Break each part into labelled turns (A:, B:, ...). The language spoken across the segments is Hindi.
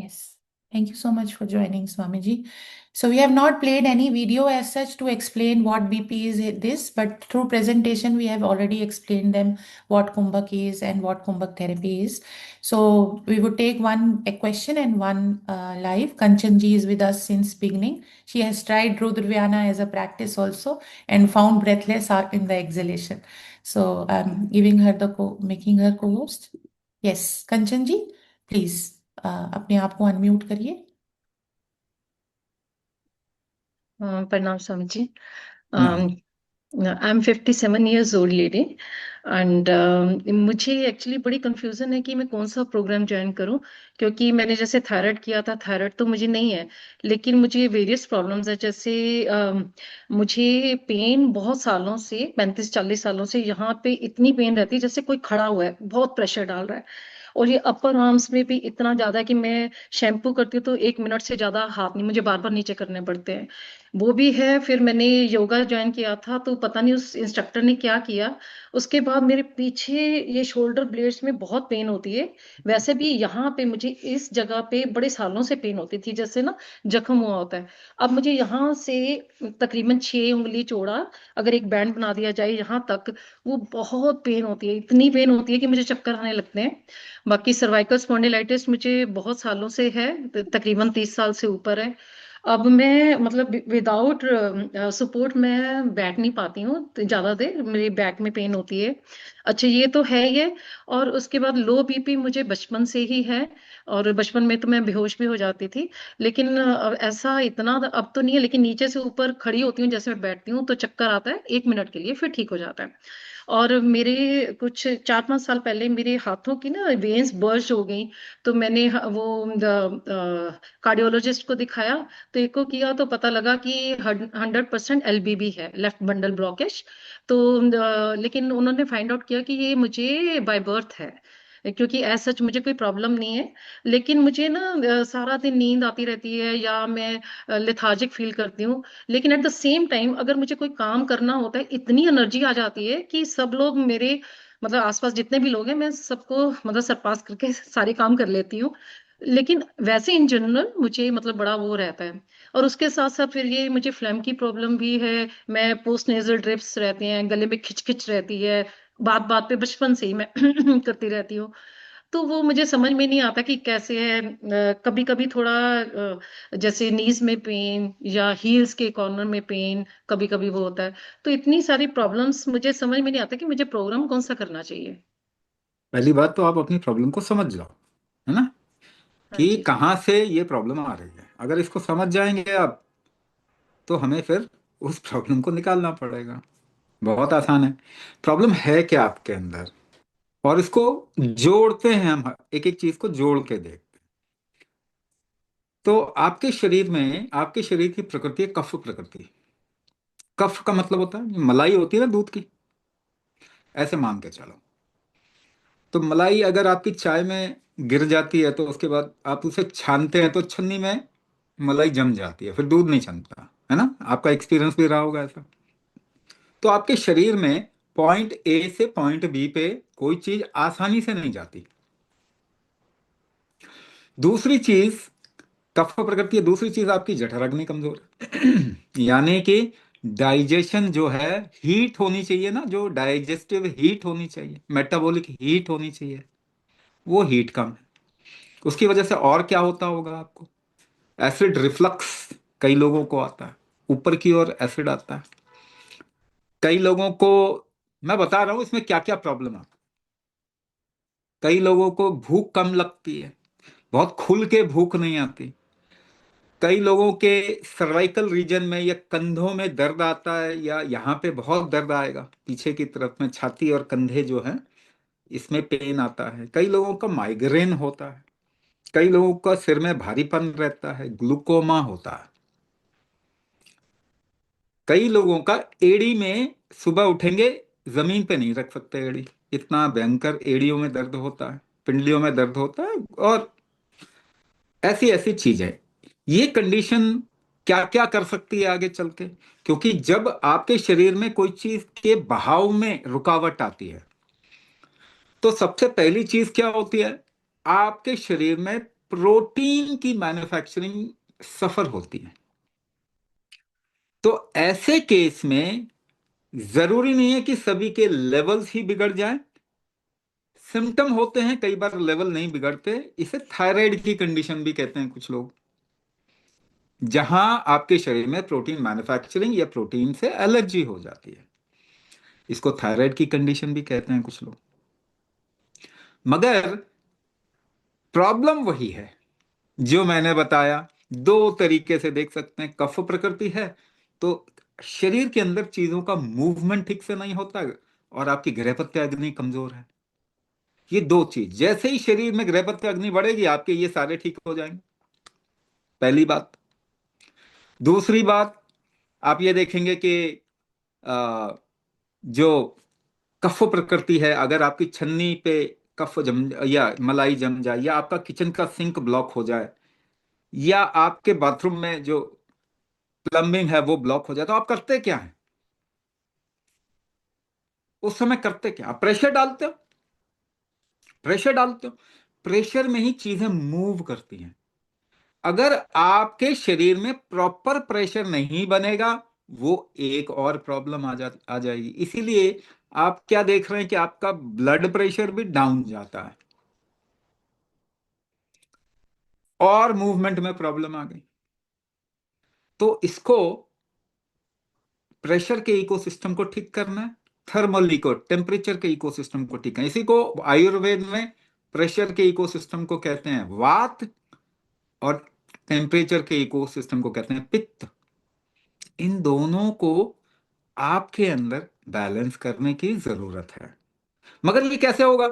A: Yes. Thank you so much for joining, Swamiji. So we have not played any video as such to explain what BP is this, but through presentation we have already explained them what Kumbhak is and what Kumbhak therapy is. So we would take a question and one live. Kanchanji is with us since beginning. She has tried Rudra as a practice also and found breathless in the exhalation. So I'm giving her making her co-host. Yes, Kanchanji, please. अपने आप को अनम्यूट करिए।
B: प्रणाम स्वामी जी।
C: प्रणाम।
B: I am 57 years old lady and मुझे एक्चुअली बड़ी कंफ्यूजन है कि मैं कौन सा प्रोग्राम ज्वाइन करूं, क्योंकि मैंने जैसे थायराइड किया था, थायराइड तो मुझे नहीं है, लेकिन मुझे वेरियस प्रॉब्लम्स है। जैसे मुझे पेन बहुत सालों से 35-40 सालों से यहाँ पे इतनी पेन रहती है जैसे कोई खड़ा हुआ है, बहुत प्रेशर डाल रहा है। और ये अपर आर्म्स में भी इतना ज्यादा है कि मैं शैम्पू करती हूँ तो 1 मिनट से ज्यादा हाथ नहीं, मुझे बार बार नीचे करने पड़ते हैं। वो भी है। फिर मैंने योगा ज्वाइन किया था तो पता नहीं उस इंस्ट्रक्टर ने क्या किया, उसके बाद मेरे पीछे ये शोल्डर ब्लेड्स में बहुत पेन होती है। वैसे भी यहाँ पे मुझे इस जगह पे बड़े सालों से पेन होती थी, जैसे ना जख्म हुआ होता है। अब मुझे यहाँ से तकरीबन 6 उंगली चौड़ा अगर एक बैंड बना दिया जाए यहाँ तक, वो बहुत पेन होती है, इतनी पेन होती है कि मुझे चक्कर आने लगते हैं। बाकी सर्वाइकल स्पॉन्डिलाइटिस मुझे बहुत सालों से है, तकरीबन 30 साल से ऊपर है। अब मैं मतलब विदाउट सपोर्ट मैं बैठ नहीं पाती हूँ तो ज्यादा देर, मेरी बैक में पेन होती है। अच्छा, ये तो है ये। और उसके बाद लो बीपी मुझे बचपन से ही है, और बचपन में तो मैं बेहोश भी हो जाती थी। लेकिन ऐसा इतना अब तो नहीं है, लेकिन नीचे से ऊपर खड़ी होती हूँ, जैसे मैं बैठती हूँ तो चक्कर आता है 1 मिनट के लिए, फिर ठीक हो जाता है। और मेरे कुछ 4-5 साल पहले मेरे हाथों की ना वेन्स बर्स्ट हो गई, तो मैंने वो कार्डियोलॉजिस्ट को दिखाया, तो एको किया तो पता लगा कि 100% एलबीबी है, लेफ्ट बंडल ब्लॉकेज। तो लेकिन उन्होंने फाइंड आउट किया कि ये मुझे बाय बर्थ है, क्योंकि एज सच मुझे कोई प्रॉब्लम नहीं है। लेकिन मुझे ना सारा दिन नींद आती रहती है या मैं लेथार्जिक फील करती हूँ। लेकिन एट द सेम टाइम अगर मुझे कोई काम करना होता है, इतनी एनर्जी आ जाती है कि सब लोग मेरे मतलब आसपास जितने भी लोग हैं, मैं सबको मतलब सरपास करके सारे काम कर लेती हूँ। लेकिन वैसे इन जनरल मुझे मतलब बड़ा वो रहता है। और उसके साथ साथ फिर ये मुझे फ्लैम की प्रॉब्लम भी है। मैं पोस्ट नेजल ड्रिप्स रहती हैं, गले में खिच खिच रहती है, बात बात पे बचपन से ही मैं करती रहती हूँ। तो वो मुझे समझ में नहीं आता कि कैसे है। कभी कभी थोड़ा जैसे नीज में पेन या हील्स के कॉर्नर में पेन, कभी कभी वो होता है। तो इतनी सारी प्रॉब्लम्स, मुझे समझ में नहीं आता कि मुझे प्रोग्राम कौन सा करना चाहिए।
C: पहली बात तो आप अपनी प्रॉब्लम को समझ जाओ, है ना,
B: हाँ
C: कि
B: जी।
C: कहाँ से ये प्रॉब्लम आ रही है। अगर इसको समझ जाएंगे आप, तो हमें फिर उस प्रॉब्लम को निकालना पड़ेगा। बहुत आसान है। प्रॉब्लम है क्या आपके अंदर, और इसको जोड़ते हैं हम, एक एक चीज को जोड़ के देखते हैं। तो आपके शरीर में, आपके शरीर की प्रकृति है कफ प्रकृति। कफ का मतलब होता है मलाई होती है ना दूध की, ऐसे मान के चलो। तो मलाई अगर आपकी चाय में गिर जाती है तो उसके बाद आप उसे छानते हैं तो छन्नी में मलाई जम जाती है, फिर दूध नहीं छनता, है ना। आपका एक्सपीरियंस भी रहा होगा ऐसा। तो आपके शरीर में पॉइंट ए से पॉइंट बी पे कोई चीज आसानी से नहीं जाती। दूसरी चीज, कफ प्रकृति है। दूसरी चीज आपकी जठराग्नि कमजोर है यानी कि डाइजेशन जो है, हीट होनी चाहिए ना, जो डाइजेस्टिव हीट होनी चाहिए, मेटाबॉलिक हीट होनी चाहिए, वो हीट कम है। उसकी वजह से और क्या होता होगा आपको, एसिड रिफ्लक्स कई लोगों को आता है, ऊपर की ओर एसिड आता है कई लोगों को। मैं बता रहा हूं इसमें क्या क्या प्रॉब्लम है। कई लोगों को भूख कम लगती है, बहुत खुल के भूख नहीं आती। कई लोगों के सर्वाइकल रीजन में या कंधों में दर्द आता है, या यहाँ पे बहुत दर्द आएगा पीछे की तरफ में, छाती और कंधे जो है इसमें पेन आता है। कई लोगों का माइग्रेन होता है, कई लोगों का सिर में भारीपन रहता है, ग्लूकोमा होता है। कई लोगों का एड़ी में, सुबह उठेंगे जमीन पे नहीं रख सकते एड़ी, इतना भयंकर एड़ियों में दर्द होता है, पिंडलियों में दर्द होता है, और ऐसी ऐसी चीजें। ये कंडीशन क्या क्या कर सकती है आगे चल के, क्योंकि जब आपके शरीर में कोई चीज के बहाव में रुकावट आती है, तो सबसे पहली चीज क्या होती है, आपके शरीर में प्रोटीन की मैन्युफैक्चरिंग सफर होती है। तो ऐसे केस में जरूरी नहीं है कि सभी के लेवल्स ही बिगड़ जाएं। सिम्टम होते हैं, कई बार लेवल नहीं बिगड़ते। इसे थायराइड की कंडीशन भी कहते हैं कुछ लोग, जहां आपके शरीर में प्रोटीन मैन्युफैक्चरिंग या प्रोटीन से एलर्जी हो जाती है। इसको थायराइड की कंडीशन भी कहते हैं कुछ लोग। मगर प्रॉब्लम वही है जो मैंने बताया। दो तरीके से देख सकते हैं। कफ प्रकृति है तो शरीर के अंदर चीजों का मूवमेंट ठीक से नहीं होता, और आपकी गृहपत्य अग्नि कमजोर है। ये दो चीज, जैसे ही शरीर में गृहपत्य अग्नि बढ़ेगी आपके ये सारे ठीक हो जाएंगे, पहली बात। दूसरी बात, आप ये देखेंगे कि आ, जो कफ प्रकृति है, अगर आपकी छन्नी पे कफ जम या मलाई जम जाए, या आपका किचन का सिंक ब्लॉक हो जाए, या आपके बाथरूम में जो प्लम्बिंग है वो ब्लॉक हो जाए, तो आप करते क्या है उस समय? करते क्या? आप प्रेशर डालते हो। प्रेशर डालते हो, प्रेशर में ही चीजें मूव करती हैं। अगर आपके शरीर में प्रॉपर प्रेशर नहीं बनेगा, वो एक और प्रॉब्लम आ जाएगी। इसीलिए आप क्या देख रहे हैं कि आपका ब्लड प्रेशर भी डाउन जाता है और मूवमेंट में प्रॉब्लम आ गई। तो इसको, प्रेशर के इकोसिस्टम को ठीक करना है, थर्मल इको टेम्परेचर के इकोसिस्टम को ठीक करना है। इसी को आयुर्वेद में प्रेशर के इकोसिस्टम को कहते हैं वात, और टेम्परेचर के इकोसिस्टम को कहते हैं पित्त। इन दोनों को आपके अंदर बैलेंस करने की जरूरत है। मगर ये कैसे होगा?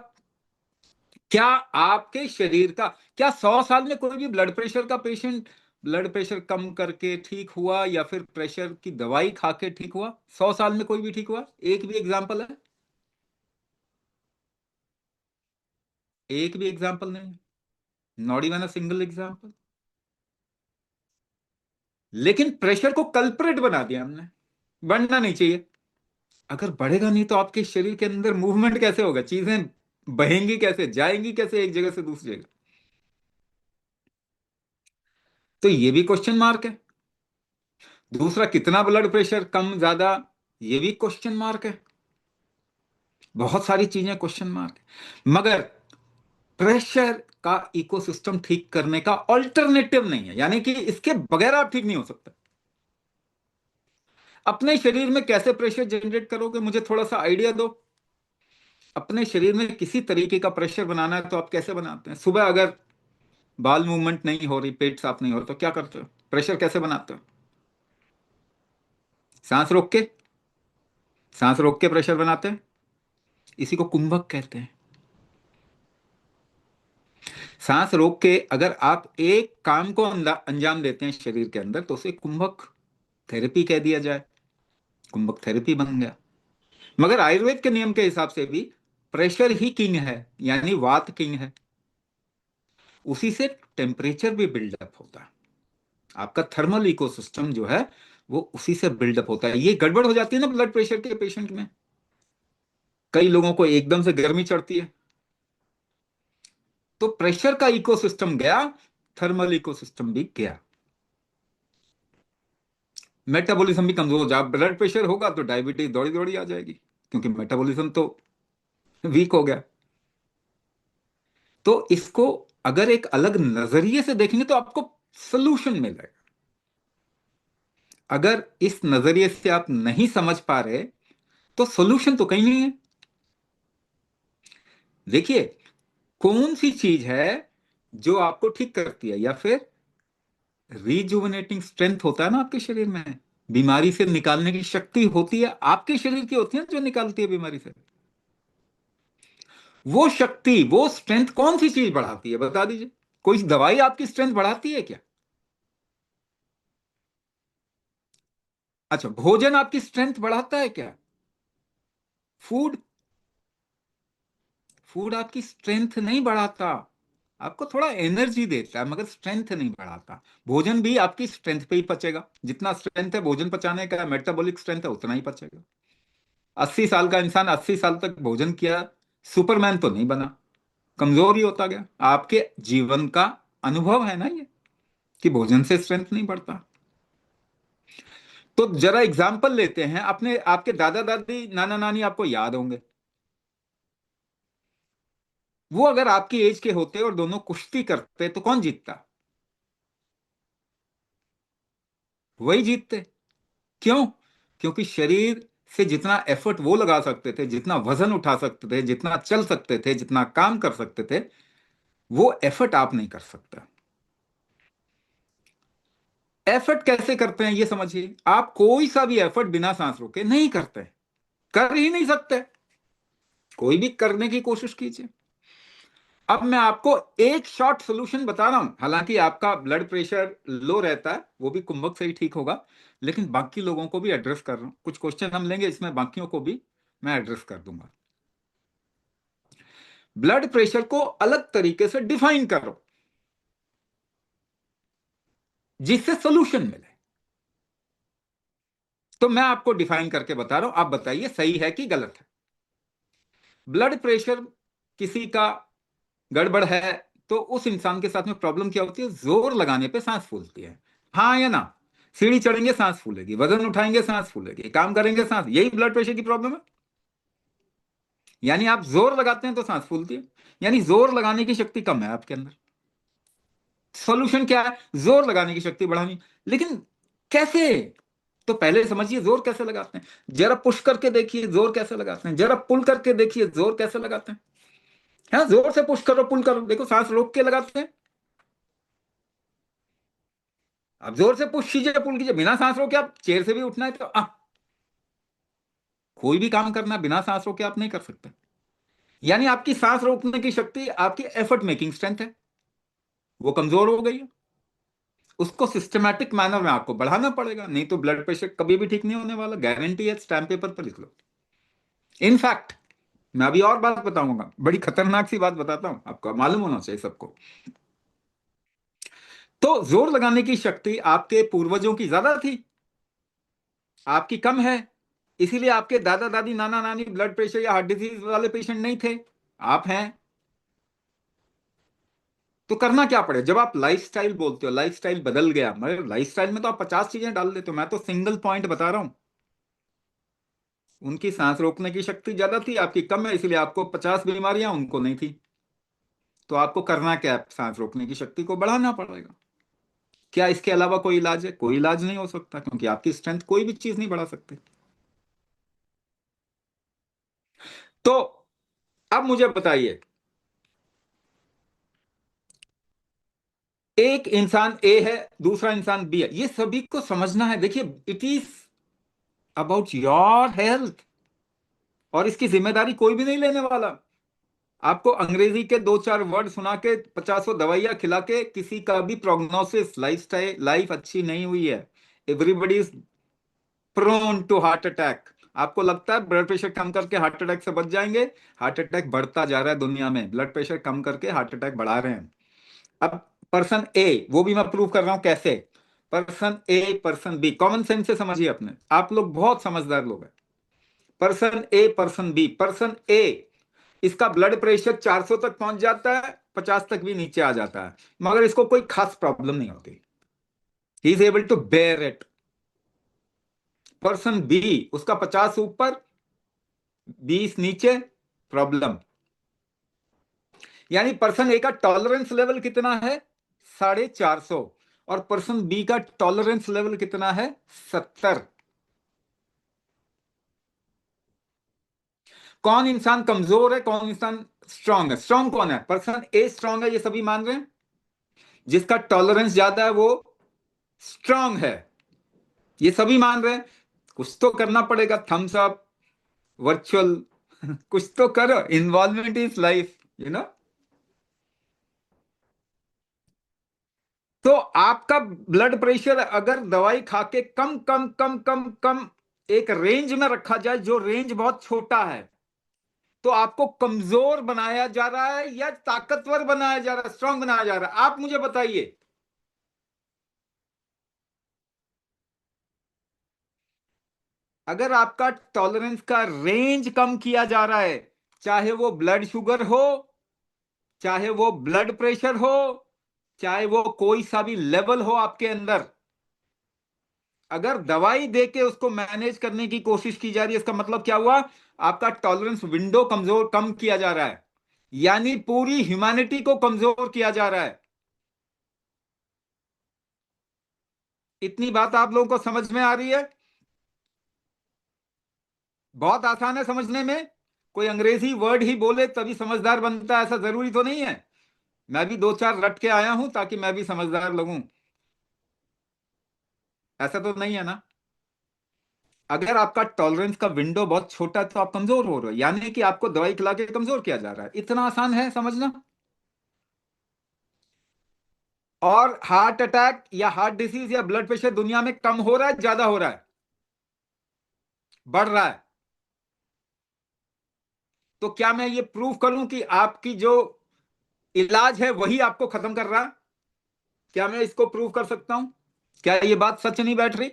C: क्या आपके शरीर का, क्या 100 साल में कोई भी ब्लड प्रेशर का पेशेंट ब्लड प्रेशर कम करके ठीक हुआ, या फिर प्रेशर की दवाई खा के ठीक हुआ? 100 साल में कोई भी ठीक हुआ? एक भी एग्जाम्पल है? एक भी एग्जाम्पल नहीं, not even a single example. लेकिन प्रेशर को कल्प्रेट बना दिया हमने। बढ़ना नहीं चाहिए। अगर बढ़ेगा नहीं तो आपके शरीर के अंदर मूवमेंट कैसे होगा? चीजें बहेंगी कैसे, जाएंगी कैसे एक जगह से दूसरी जगह? तो ये भी क्वेश्चन मार्क है। दूसरा, कितना ब्लड प्रेशर कम ज्यादा, ये भी क्वेश्चन मार्क है। बहुत सारी चीजें क्वेश्चन मार्क है। मगर प्रेशर का इकोसिस्टम ठीक करने का ऑल्टरनेटिव नहीं है, यानी कि इसके बगैर आप ठीक नहीं हो सकते। अपने शरीर में कैसे प्रेशर जनरेट करोगे, मुझे थोड़ा सा आइडिया दो। अपने शरीर में किसी तरीके का प्रेशर बनाना है तो आप कैसे बनाते हैं? सुबह अगर बाल मूवमेंट नहीं हो रही, पेट साफ नहीं हो रहा, तो क्या करते हो? प्रेशर कैसे बनाते हो? सांस रोक के, सांस रोक के प्रेशर बनाते हैं। इसी को कुंभक कहते हैं। सांस रोक के अगर आप एक काम को अंजाम देते हैं शरीर के अंदर, तो उसे कुंभक थेरेपी कह दिया जाए। कुंभक थेरेपी बन गया। मगर आयुर्वेद के नियम के हिसाब से भी प्रेशर ही किंग है, यानी वात किंग है। उसी से टेम्परेचर भी बिल्डअप होता है। आपका थर्मल इकोसिस्टम जो है वो उसी से बिल्डअप होता है। ये गड़बड़ हो जाती है ना ब्लड प्रेशर के पेशेंट में। कई लोगों को एकदम से गर्मी चढ़ती है, तो प्रेशर का इकोसिस्टम गया, थर्मल इकोसिस्टम भी गया। मेटाबॉलिज्म भी कमजोर हो जाए, ब्लड प्रेशर होगा तो डायबिटीज दौड़ी दौड़ी आ जाएगी, क्योंकि मेटाबॉलिज्म तो वीक हो गया। तो इसको अगर एक अलग नजरिए से देखेंगे तो आपको सोल्यूशन मिलेगा। अगर इस नजरिए से आप नहीं समझ पा रहे तो सोल्यूशन तो कहीं नहीं है। देखिए, कौन सी चीज है जो आपको ठीक करती है, या फिर रिजुविनेटिंग स्ट्रेंथ होता है ना आपके शरीर में, बीमारी से निकालने की शक्ति होती है आपके शरीर की, होती है जो निकालती है बीमारी से। वो शक्ति, वो स्ट्रेंथ कौन सी चीज बढ़ाती है, बता दीजिए। कोई दवाई आपकी स्ट्रेंथ बढ़ाती है क्या? अच्छा, भोजन आपकी स्ट्रेंथ बढ़ाता है क्या? फूड, फूड आपकी स्ट्रेंथ नहीं बढ़ाता। आपको थोड़ा एनर्जी देता है, मगर स्ट्रेंथ नहीं बढ़ाता। भोजन भी आपकी स्ट्रेंथ पे ही पचेगा। जितना स्ट्रेंथ है भोजन पचाने का, मेटाबॉलिक स्ट्रेंथ है, उतना ही पचेगा। 80 साल का इंसान 80 साल तक भोजन किया, सुपरमैन तो नहीं बना, कमजोर ही होता गया। आपके जीवन का अनुभव है ना ये, कि भोजन से स्ट्रेंथ नहीं बढ़ता। तो जरा एग्जाम्पल लेते हैं अपने, आपके दादा दादी नाना नानी आपको याद होंगे, वो अगर आपकी एज के होते और दोनों कुश्ती करते तो कौन जीतता? वही जीतते। क्यों? क्योंकि शरीर से जितना एफर्ट वो लगा सकते थे, जितना वजन उठा सकते थे, जितना चल सकते थे, जितना काम कर सकते थे, वो एफर्ट आप नहीं कर सकते। एफर्ट कैसे करते हैं ये समझिए। आप कोई सा भी एफर्ट बिना सांस रोके नहीं करते, कर ही नहीं सकते। कोई भी करने की कोशिश कीजिए। अब मैं आपको एक शॉर्ट सोल्यूशन बता रहा हूं, हालांकि आपका ब्लड प्रेशर लो रहता है, वो भी कुंभक से ही ठीक होगा, लेकिन बाकी लोगों को भी एड्रेस कर रहा हूं। कुछ क्वेश्चन हम लेंगे इसमें, बाकियों को भी मैं एड्रेस कर दूंगा। ब्लड प्रेशर को अलग तरीके से डिफाइन करो जिससे सोल्यूशन मिले। तो मैं आपको डिफाइन करके बता रहा हूं, आप बताइए सही है कि गलत है। ब्लड प्रेशर किसी का गड़बड़ है तो उस इंसान के साथ में प्रॉब्लम क्या होती है? जोर लगाने पे सांस फूलती है, हाँ या ना? सीढ़ी चढ़ेंगे सांस फूलेगी, वजन उठाएंगे सांस फूलेगी, काम करेंगे सांस, यही ब्लड प्रेशर की प्रॉब्लम है। यानी आप जोर लगाते हैं तो सांस फूलती है, यानी जोर लगाने की शक्ति कम है आपके अंदर। सॉल्यूशन क्या है? जोर लगाने की शक्ति बढ़ानी। लेकिन कैसे? तो पहले समझिए जोर कैसे लगाते हैं। जरा पुश करके देखिए जोर कैसे लगाते हैं, जरा पुल करके देखिए जोर कैसे लगाते हैं। हाँ, जोर से पुश करो, पुल करो, देखो सांस रोक के लगाते हैं। आप जोर से पुश कीजिए, पुल कीजिए, बिना सांस रोके आप चेयर से भी उठना है तो कोई भी काम करना है बिना सांस रोके आप नहीं कर सकते। यानी आपकी सांस रोकने की शक्ति, आपकी एफर्ट मेकिंग स्ट्रेंथ है, वो कमजोर हो गई है। उसको सिस्टमैटिक मैनर में आपको बढ़ाना पड़ेगा, नहीं तो ब्लड प्रेशर कभी भी ठीक नहीं होने वाला, गारंटी है, स्टैम्प पेपर पर लिख लो। इनफैक्ट मैं अभी और बात बताऊंगा, बड़ी खतरनाक सी बात बताता हूं, आपको मालूम होना चाहिए सबको। तो जोर लगाने की शक्ति आपके पूर्वजों की ज्यादा थी, आपकी कम है। इसीलिए आपके दादा दादी नाना नानी ब्लड प्रेशर या हार्ट डिजीज वाले पेशेंट नहीं थे, आप हैं। तो करना क्या पड़े? जब आप लाइफस्टाइल बोलते हो, लाइफस्टाइल बदल गया, मगर लाइफस्टाइल में तो आप 50 चीजें डाल देते हो, मैं तो सिंगल पॉइंट बता रहा हूं। उनकी सांस रोकने की शक्ति ज्यादा थी, आपकी कम है, इसलिए आपको 50 बीमारियां, उनको नहीं थी। तो आपको करना क्या है? सांस रोकने की शक्ति को बढ़ाना पड़ेगा। क्या इसके अलावा कोई इलाज है? कोई इलाज नहीं हो सकता, क्योंकि आपकी स्ट्रेंथ कोई भी चीज नहीं बढ़ा सकती। तो अब मुझे बताइए, एक इंसान ए है, दूसरा इंसान बी है, ये सभी को समझना है। देखिए, it is about your health, और इसकी जिम्मेदारी कोई भी नहीं लेने वाला। आपको अंग्रेजी के दो चार वर्ड सुना के, 50 दवाइयां खिला के किसी का भी प्रोग्नोसिस, लाइफ स्टाइल, लाइफ अच्छी नहीं हुई है। Everybody is prone to heart attack. आपको लगता है ब्लड प्रेशर कम करके हार्ट अटैक से बच जाएंगे? हार्ट अटैक बढ़ता जा रहा है दुनिया में, ब्लड प्रेशर कम करके हार्ट अटैक बढ़ा रहे हैं। अब पर्सन ए, वो भी मैं प्रूव कर रहा हूं कैसे। पर्सन ए, पर्सन बी, कॉमन सेंस से समझिए अपने, आप लोग बहुत समझदार लोग हैं। पर्सन ए, पर्सन बी। पर्सन ए, इसका ब्लड प्रेशर 400 तक पहुंच जाता है, 50 तक भी नीचे आ जाता है, मगर इसको कोई खास प्रॉब्लम नहीं होती। He is able to bear it. Person B, उसका 50 ऊपर, 20 नीचे, प्रॉब्लम। यानी पर्सन ए का टॉलरेंस लेवल कितना है? 450। और पर्सन बी का टॉलरेंस लेवल कितना है? 70। कौन इंसान कमजोर है, कौन इंसान स्ट्रांग है? स्ट्रांग कौन है? पर्सन ए स्ट्रांग है, ये सभी मान रहे हैं। जिसका टॉलरेंस ज्यादा है वो स्ट्रांग है, ये सभी मान रहे हैं। कुछ तो करना पड़ेगा, थम्स अप, वर्चुअल, कुछ तो करो, involvement is life, you know. तो आपका ब्लड प्रेशर अगर दवाई खा के कम कम कम कम कम एक रेंज में रखा जाए, जो रेंज बहुत छोटा है, तो आपको कमजोर बनाया जा रहा है या ताकतवर बनाया जा रहा है, स्ट्रांग बनाया जा रहा है? आप मुझे बताइए। अगर आपका टॉलरेंस का रेंज कम किया जा रहा है, चाहे वो ब्लड शुगर हो, चाहे वो ब्लड प्रेशर हो, चाहे वो कोई सा भी लेवल हो आपके अंदर, अगर दवाई दे के उसको मैनेज करने की कोशिश की जा रही है, इसका मतलब क्या हुआ? आपका टॉलरेंस विंडो कमजोर कम किया जा रहा है, यानी पूरी ह्यूमैनिटी को कमजोर किया जा रहा है। इतनी बात आप लोगों को समझ में आ रही है? बहुत आसान है समझने में। कोई अंग्रेजी वर्ड ही बोले तभी समझदार बनता है, ऐसा जरूरी तो नहीं है। मैं भी दो चार रट के आया हूं ताकि मैं भी समझदार लगूं, ऐसा तो नहीं है ना। अगर आपका टॉलरेंस का विंडो बहुत छोटा है तो आप कमजोर हो रहे हो, यानी कि आपको दवाई खिला के कमजोर किया जा रहा है। इतना आसान है समझना। और हार्ट अटैक या हार्ट डिसीज या ब्लड प्रेशर दुनिया में कम हो रहा है, ज्यादा हो रहा है, बढ़ रहा है? तो क्या मैं ये प्रूव करूं कि आपकी जो इलाज है वही आपको खत्म कर रहा है? क्या मैं इसको प्रूव कर सकता हूं? क्या ये बात सच नहीं बैठ रही?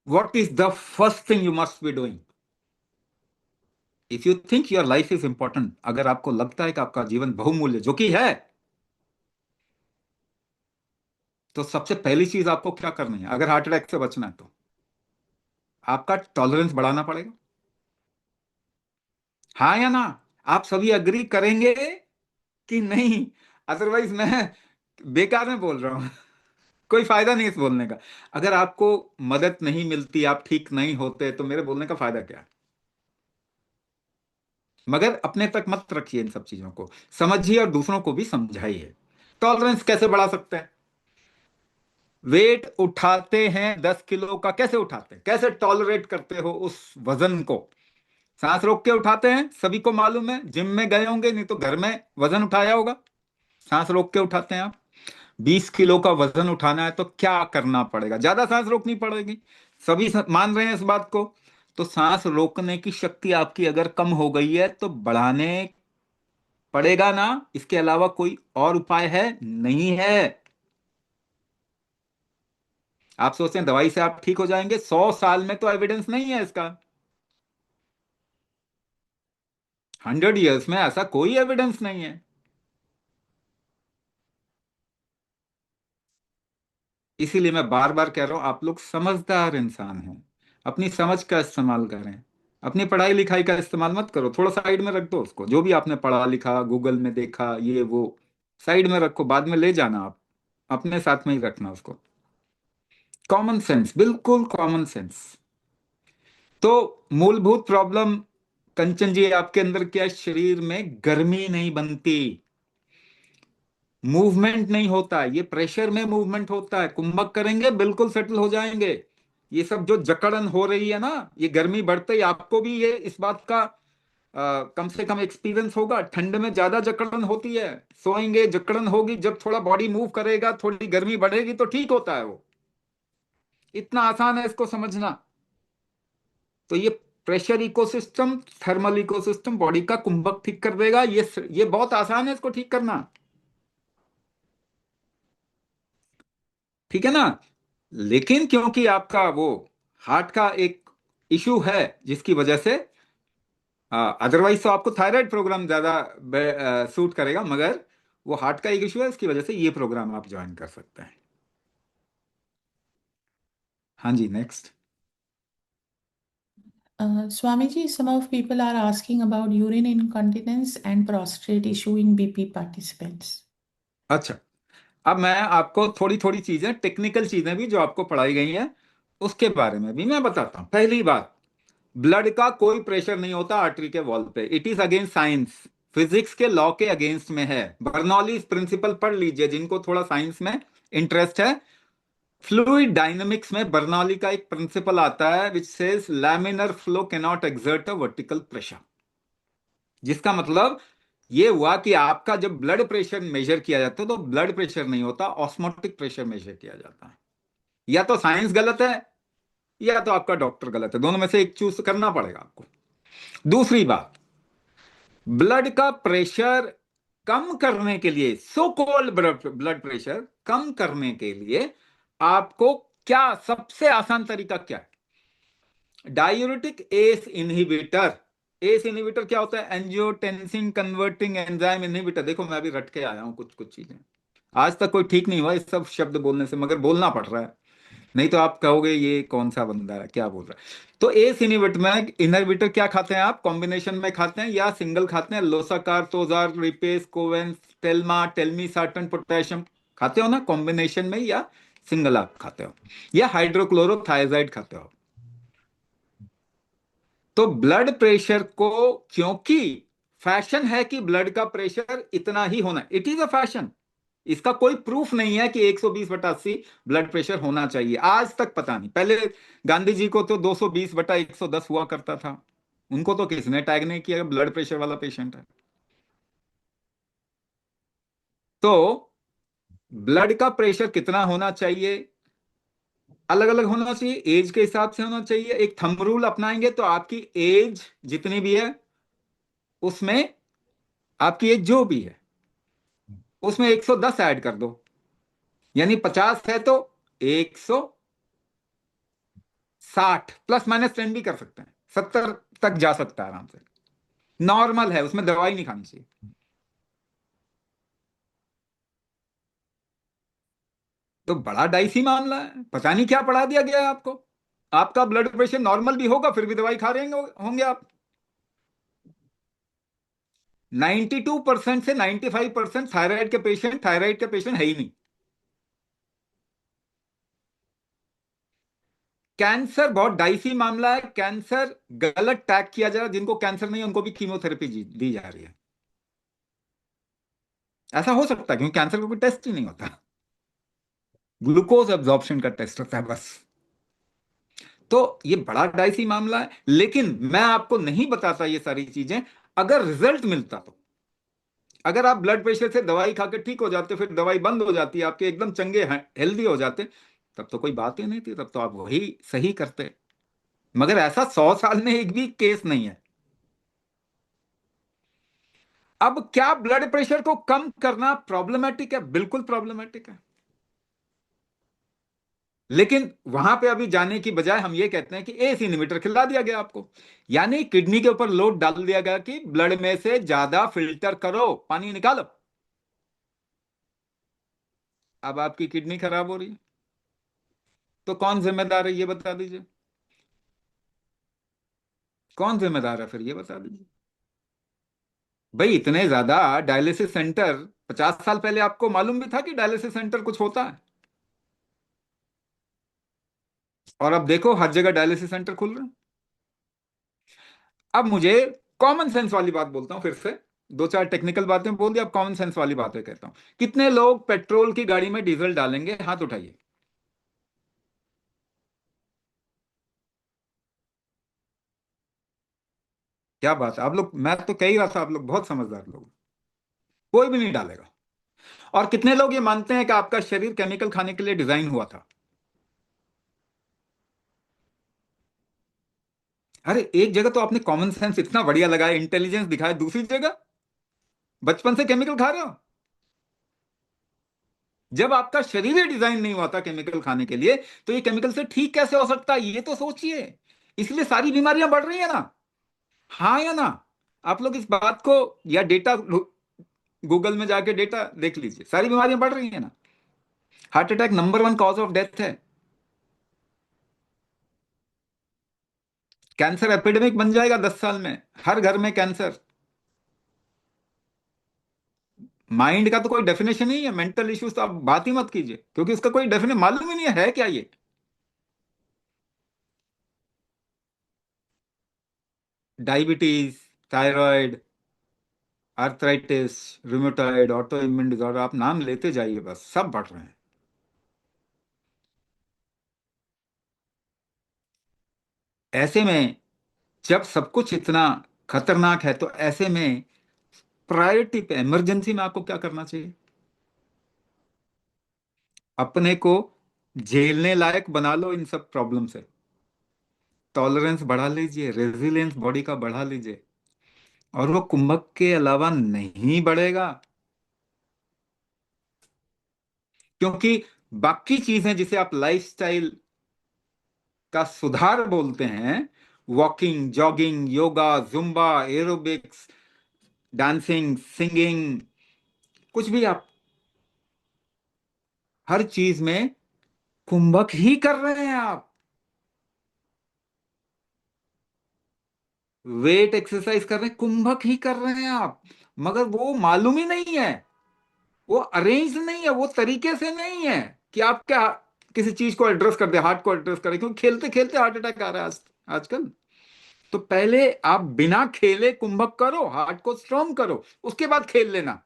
C: What is the first thing you must be doing? If you think your life is important, अगर आपको लगता है कि आपका जीवन बहुमूल्य, जो कि है, तो सबसे पहली चीज आपको क्या करनी है? अगर हार्ट अटैक से बचना है तो आपका टॉलरेंस बढ़ाना पड़ेगा। हाँ या ना? आप सभी अग्री करेंगे कि नहीं? अदरवाइज मैं बेकार में बोल रहा हूं, कोई फायदा नहीं इस बोलने का। अगर आपको मदद नहीं मिलती, आप ठीक नहीं होते, तो मेरे बोलने का फायदा क्या है? मगर अपने तक मत रखिए इन सब चीजों को, समझिए और दूसरों को भी समझाइए। टॉलरेंस कैसे बढ़ा सकते हैं? वेट उठाते हैं 10 किलो का, कैसे उठाते हैं, कैसे टॉलरेट करते हो उस वजन को? सांस रोक के उठाते हैं, सभी को मालूम है, जिम में गए होंगे, नहीं तो घर में वजन उठाया होगा। सांस रोक के उठाते हैं आप। 20 किलो का वजन उठाना है तो क्या करना पड़ेगा? ज्यादा सांस रोकनी पड़ेगी, सभी मान रहे हैं इस बात को। तो सांस रोकने की शक्ति आपकी अगर कम हो गई है तो बढ़ाने पड़ेगा ना, इसके अलावा कोई और उपाय है? नहीं है। आप सोचते हैं दवाई से आप ठीक हो जाएंगे, 100 साल में तो एविडेंस नहीं है इसका। 100 ईयर्स में ऐसा कोई एविडेंस नहीं है। इसीलिए मैं बार बार कह रहा हूं, आप लोग समझदार इंसान हैं, अपनी समझ का इस्तेमाल करें। अपनी पढ़ाई लिखाई का इस्तेमाल मत करो, थोड़ा साइड में रख दो उसको। जो भी आपने पढ़ा लिखा, गूगल में देखा, ये वो साइड में रखो, बाद में ले जाना आप, अपने साथ में ही रखना उसको। कॉमन सेंस, बिल्कुल कॉमन सेंस। तो मूलभूत प्रॉब्लम कंचन जी आपके अंदर क्या है? शरीर में गर्मी नहीं बनती, मूवमेंट नहीं होता। ये प्रेशर में मूवमेंट होता है। कुंभक करेंगे बिल्कुल सेटल हो जाएंगे। ये सब जो जकड़न हो रही है ना, ये गर्मी बढ़ते ही आपको भी ये इस बात का कम से कम एक्सपीरियंस होगा। ठंड में ज्यादा जकड़न होती है, सोएंगे जकड़न होगी, जब थोड़ा बॉडी मूव करेगा, थोड़ी गर्मी बढ़ेगी तो ठीक होता है वो। इतना आसान है इसको समझना। तो ये pressure ecosystem, thermal ecosystem body का कुंभक ठीक कर देगा। ये बहुत आसान है इसको ठीक करना, ठीक है ना? लेकिन क्योंकि आपका वो हार्ट का एक इशू है जिसकी वजह से, अदरवाइज तो आपको थायराइड प्रोग्राम ज्यादा सूट करेगा, मगर वो हार्ट का एक इशू है, इसकी वजह से ये प्रोग्राम आप ज्वाइन कर सकते हैं। हाँ जी, next.
A: Swamiji, some of people are asking about urine incontinence and prostate issue in BP participants.
C: अच्छा, अब मैं आपको थोड़ी थोड़ी चीजें, टेक्निकल चीजें भी जो आपको पढ़ाई गई हैं उसके बारे में भी मैं बताता हूं। पहली बात, ब्लड का कोई प्रेशर नहीं होता आर्टरी के वॉल पे। It is against science, physics के लॉ के अगेंस्ट में है। बर्नौलीज प्रिंसिपल पढ़ लीजिए जिनको थोड़ा साइंस में इंटरेस्ट है। फ्लूइड डायनेमिक्स में बर्नौली का एक प्रिंसिपल आता है which says laminar flow can not exert a vertical pressure. जिसका मतलब ये हुआ कि आपका जब ब्लड प्रेशर मेजर किया जाता है तो ब्लड प्रेशर नहीं होता, ऑस्मोटिक प्रेशर मेजर किया जाता है। या तो साइंस गलत है या तो आपका डॉक्टर गलत है, दोनों में से एक चूज करना पड़ेगा आपको। दूसरी बात, ब्लड का प्रेशर कम करने के लिए, सो कॉल्ड ब्लड प्रेशर कम करने के लिए आपको क्या सबसे आसान तरीका क्या है? Diuretic ACE inhibitor. ACE inhibitor क्या होता है? Angiotensin converting enzyme inhibitor. देखो मैं अभी रट के आया हूँ कुछ कुछ चीजें, आज तक कोई ठीक नहीं हुआ इस सब शब्द बोलने से, मगर बोलना पड़ रहा है, नहीं तो आप कहोगे ये कौन सा बंदा है क्या बोल रहा है। तो एस इनहिबिटर में, इनहिबिटर क्या खाते हैं आप? कॉम्बिनेशन में खाते हैं या सिंगल खाते हैं? लोसाकार, तोजार, रिपेस, कोवेंस, टेल्मा, टेल्मीसार्टन, पोटेशियम खाते हो ना कॉम्बिनेशन में, या सिंगल आप खाते हो, या हाइड्रोक्लोरोथायजाइड खाते हो। तो ब्लड प्रेशर को, क्योंकि फैशन है कि ब्लड का प्रेशर इतना ही होना, इट इज अ फैशन, इसका कोई प्रूफ नहीं है कि 120/80 ब्लड प्रेशर होना चाहिए, आज तक पता नहीं। पहले गांधी जी को तो 220/110 हुआ करता था, उनको तो किसने टैग नहीं किया ब्लड प्रेशर वाला पेशेंट है। तो ब्लड का प्रेशर कितना होना चाहिए? अलग अलग होना चाहिए, एज के हिसाब से होना चाहिए। एक थंब रूल अपनाएंगे तो आपकी एज जितनी भी है उसमें, आपकी एज जो भी है उसमें 110 ऐड कर दो, यानी 50 है तो 160, +- 10 भी कर सकते हैं, 70 तक जा सकता है आराम से, नॉर्मल है, उसमें दवाई नहीं खानी चाहिए। तो बड़ा डाइसी मामला है, पता नहीं क्या पढ़ा दिया गया है आपको। आपका ब्लड प्रेशर नॉर्मल भी होगा फिर भी दवाई खा रहे होंगे आप। 92% से 95% थायराइड के पेशेंट है ही नहीं। कैंसर बहुत डाइसी मामला है, कैंसर गलत टैग किया जा रहा है, जिनको कैंसर नहीं है उनको भी कीमोथेरेपी दी जा रही है। ऐसा हो सकता है क्योंकि कैंसर का कोई टेस्ट ही नहीं होता, ग्लूकोज एब्जॉर्प्शन का टेस्ट होता है बस। तो ये बड़ा डाइसी मामला है, लेकिन मैं आपको नहीं बताता ये सारी चीजें अगर रिजल्ट मिलता तो। अगर आप ब्लड प्रेशर से दवाई खा के ठीक हो जाते, फिर दवाई बंद हो जाती, आपके एकदम चंगे हेल्दी हो जाते, तब तो कोई बात ही नहीं थी, तब तो आप वही सही करते। मगर ऐसा 100 साल में एक भी केस नहीं है। अब क्या ब्लड प्रेशर को कम करना प्रॉब्लमेटिक है? बिल्कुल प्रॉब्लमेटिक है, लेकिन वहां पे अभी जाने की बजाय हम ये कहते हैं कि एस इनहिबिटर खिला दिया गया आपको, यानी किडनी के ऊपर लोड डाल दिया गया कि ब्लड में से ज्यादा फिल्टर करो, पानी निकालो। अब आपकी किडनी खराब हो रही है, तो कौन जिम्मेदार है ये बता दीजिए, कौन जिम्मेदार है फिर ये बता दीजिए। भाई इतने ज्यादा डायलिसिस सेंटर, 50 साल पहले आपको मालूम भी था कि डायलिसिस सेंटर कुछ होता है? और अब देखो हर जगह डायलिसिस सेंटर खुल रहे हैं। अब मुझे कॉमन सेंस वाली बात बोलता हूं फिर से, दो चार टेक्निकल बातें बोल दी, अब कॉमन सेंस वाली बातें कहता हूं। कितने लोग पेट्रोल की गाड़ी में डीजल डालेंगे? हाथ उठाइए। क्या बात है आप लोग, मैं तो कह ही रहा था आप लोग बहुत समझदार लोग, कोई भी नहीं डालेगा। और कितने लोग ये मानते हैं कि आपका शरीर केमिकल खाने के लिए डिजाइन हुआ था? अरे एक जगह तो आपने कॉमन सेंस इतना बढ़िया लगाया, इंटेलिजेंस दिखाया, दूसरी जगह बचपन से केमिकल खा रहे हो। जब आपका शरीर ही डिजाइन नहीं हुआ था केमिकल खाने के लिए, तो ये केमिकल से ठीक कैसे हो सकता है, ये तो सोचिए। इसलिए सारी बीमारियां बढ़ रही है ना, हाँ या ना? आप लोग इस बात को, या डेटा गूगल में जाके डेटा देख लीजिए, सारी बीमारियां बढ़ रही है ना। Heart attack number 1 cause of death है। कैंसर एपिडेमिक बन जाएगा 10 साल में, हर घर में कैंसर। माइंड का तो कोई डेफिनेशन नहीं है, मेंटल इश्यूज तो आप बात ही मत कीजिए, क्योंकि उसका कोई डेफिनेशन मालूम ही नहीं है क्या ये। Diabetes, thyroid, arthritis, rheumatoid, auto immune disorder, आप नाम लेते जाइए बस, सब बढ़ रहे हैं। ऐसे में जब सब कुछ इतना खतरनाक है, तो ऐसे में प्रायोरिटी पे, इमरजेंसी में आपको क्या करना चाहिए? अपने को झेलने लायक बना लो इन सब प्रॉब्लम से, टॉलरेंस बढ़ा लीजिए, रेजिलियंस बॉडी का बढ़ा लीजिए, और वो कुंभक के अलावा नहीं बढ़ेगा। क्योंकि बाकी चीजें जिसे आप लाइफस्टाइल का सुधार बोलते हैं, walking, jogging, yoga, Zumba, aerobics, dancing, singing, कुछ भी आप, हर चीज में कुंभक ही कर रहे हैं आप। वेट एक्सरसाइज कर रहे हैं, कुंभक ही कर रहे हैं आप, मगर वो मालूम ही नहीं है, वो अरेंज नहीं है, वो तरीके से नहीं है कि आप क्या किसी चीज को एड्रेस कर दे, हार्ट को एड्रेस करें, क्योंकि खेलते खेलते हार्ट अटैक आ रहा है आजकल। तो पहले आप बिना खेले कुंभक करो, हार्ट को स्ट्रांग करो, उसके बाद खेल लेना,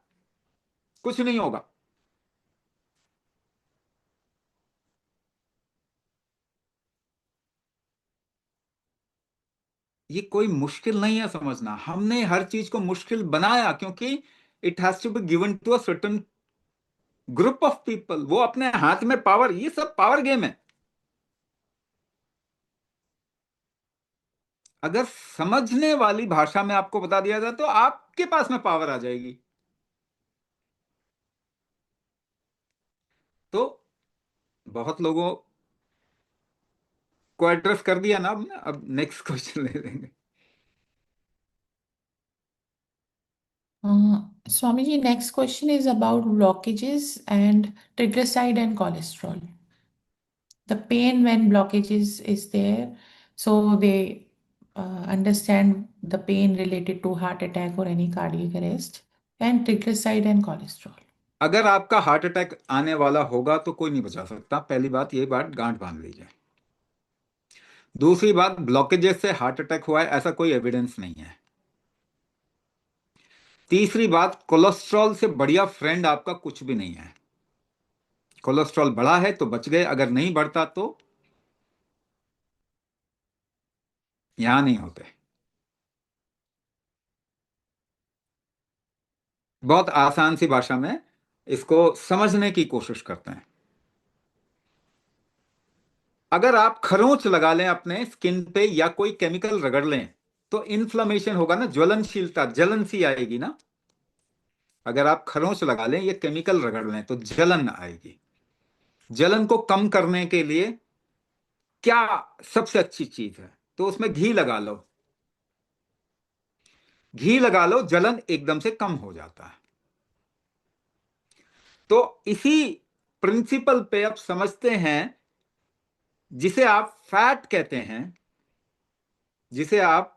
C: कुछ नहीं होगा। ये कोई मुश्किल नहीं है समझना, हमने हर चीज को मुश्किल बनाया क्योंकि it has to be given to a certain group of people. वो अपने हाथ में पावर, ये सब पावर गेम है। अगर समझने वाली भाषा में आपको बता दिया जाए तो आपके पास में पावर आ जाएगी। तो बहुत लोगों को एड्रेस कर दिया ना हमने, अब नेक्स्ट क्वेश्चन ले लेंगे।
A: Swamiji, next question is about blockages and triglyceride and cholesterol. The pain when blockages is there, so they understand the pain related to heart attack or any cardiac arrest, and triglyceride and cholesterol.
C: अगर आपका हार्ट अटैक आने वाला होगा तो कोई नहीं बचा सकता, पहली बात, ये बात गांठ बांध लीजिए। दूसरी बात, ब्लॉकेजेस से हार्ट अटैक हुआ है ऐसा कोई एविडेंस नहीं है। तीसरी बात, कोलेस्ट्रॉल से बढ़िया फ्रेंड आपका कुछ भी नहीं है। कोलेस्ट्रॉल बढ़ा है तो बच गए, अगर नहीं बढ़ता तो यहां नहीं होते। बहुत आसान सी भाषा में इसको समझने की कोशिश करते हैं। अगर आप खरोंच लगा लें अपने स्किन पे या कोई केमिकल रगड़ लें तो इन्फ्लेमेशन होगा ना, ज्वलनशीलता, जलन सी आएगी ना। अगर आप खरोंच लगा लें या केमिकल रगड़ लें तो जलन आएगी। जलन को कम करने के लिए क्या सबसे अच्छी चीज है? तो उसमें घी लगा लो, घी लगा लो, जलन एकदम से कम हो जाता है। तो इसी प्रिंसिपल पे अब समझते हैं, जिसे आप फैट कहते हैं, जिसे आप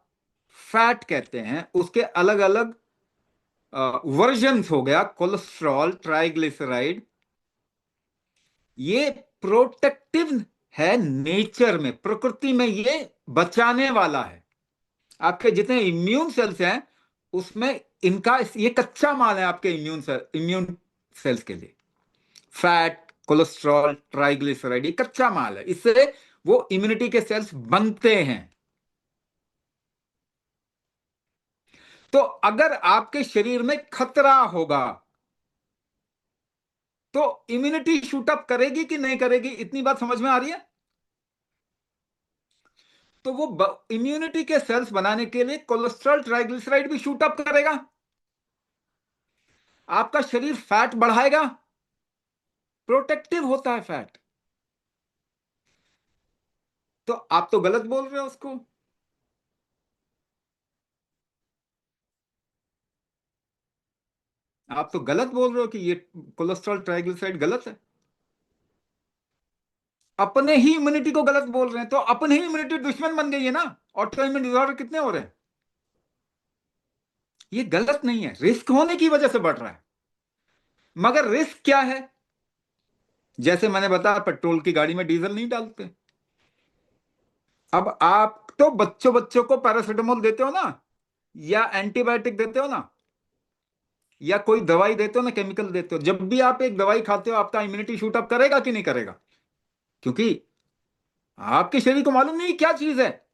C: फैट कहते हैं, उसके अलग अलग वर्जन्स हो गया, कोलेस्ट्रॉल, ट्राइग्लिसराइड। ये प्रोटेक्टिव है नेचर में, प्रकृति में ये बचाने वाला है। आपके जितने इम्यून सेल्स हैं उसमें इनका, ये कच्चा माल है आपके इम्यून सेल्स के लिए। फैट, कोलेस्ट्रॉल, ट्राइग्लिसराइड, ये कच्चा माल है, इससे वो इम्यूनिटी के सेल्स बनते हैं। तो अगर आपके शरीर में खतरा होगा तो इम्यूनिटी शूटअप करेगी कि नहीं करेगी? इतनी बात समझ में आ रही है? तो वो इम्यूनिटी के सेल्स बनाने के लिए कोलेस्ट्रॉल, ट्राइग्लिसराइड भी शूटअप करेगा, आपका शरीर फैट बढ़ाएगा। प्रोटेक्टिव होता है फैट। तो आप तो गलत बोल रहे हो उसको। आप तो गलत बोल रहे हो कि ये कोलेस्ट्रॉल, ट्राइग्लिसराइड गलत है। अपने ही इम्यूनिटी को गलत बोल रहे हैं, तो अपने ही इम्यूनिटी दुश्मन बन गई है ना। ऑटो इम्यून डिसऑर्डर कितने हो रहे हैं? ये गलत नहीं है, रिस्क होने की वजह से बढ़ रहा है। मगर रिस्क क्या है? जैसे मैंने बताया, पेट्रोल की गाड़ी में डीजल नहीं डालते। अब आप तो बच्चों बच्चों को पैरासिटामोल देते हो ना, या एंटीबायोटिक देते हो ना, या कोई दवाई देते हो ना, केमिकल देते हो, जब भी आप एक दवाई खाते हो आपका इम्यूनिटी शूट अप करेगा कि नहीं करेगा? क्योंकि आपके शरीर को मालूम नहीं क्या चीज है।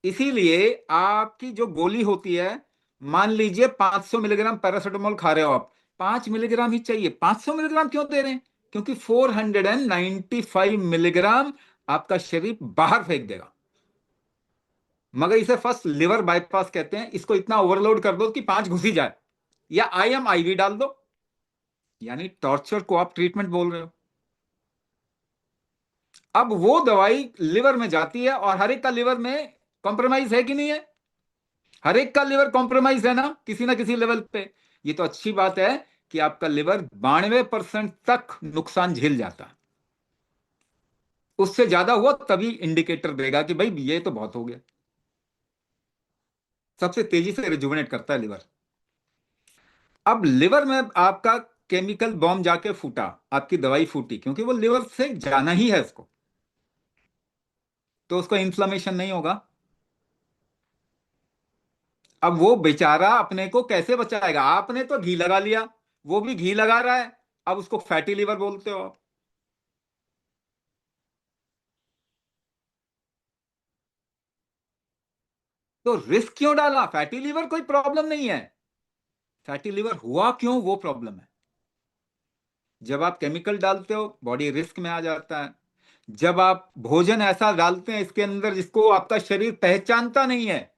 C: इसीलिए आपकी जो गोली होती है, मान लीजिए 500 मिलीग्राम पैरासिटामोल खा रहे हो आप, 5 मिलीग्राम ही चाहिए। 500 मिलीग्राम क्यों दे रहे हैं? क्योंकि 495 मिलीग्राम आपका शरीर बाहर फेंक देगा। मगर इसे फर्स्ट लिवर बाईपास कहते हैं। इसको इतना ओवरलोड कर दो कि 5 घुस ही जाए, या आईवी डाल दो। यानी टॉर्चर को आप ट्रीटमेंट बोल रहे हो। अब वो दवाई लिवर में जाती है, और हर एक का लिवर में कॉम्प्रोमाइज है कि नहीं है? हर एक का लिवर कॉम्प्रोमाइज है ना किसी लेवल पे। ये तो अच्छी बात है कि आपका लिवर 92% तक नुकसान झेल जाता है। उससे ज्यादा हुआ तभी इंडिकेटर देगा कि भाई ये तो बहुत हो गया। सबसे तेजी से रिजुविनेट करता है लिवर। अब लिवर में आपका केमिकल बॉम्ब जाके फूटा, आपकी दवाई फूटी, क्योंकि वो लिवर से जाना ही है उसको, तो उसको इन्फ्लामेशन नहीं होगा। अब वो बेचारा अपने को कैसे बचाएगा? आपने तो घी लगा लिया, वो भी घी लगा रहा है, अब उसको फैटी लिवर बोलते हो आप। तो रिस्क क्यों डाला? फैटी लिवर कोई प्रॉब्लम नहीं है, फैटी लिवर हुआ क्यों वो प्रॉब्लम है। जब आप केमिकल डालते हो बॉडी रिस्क में आ जाता है। जब आप भोजन ऐसा डालते हैं इसके अंदर जिसको आपका शरीर पहचानता नहीं है,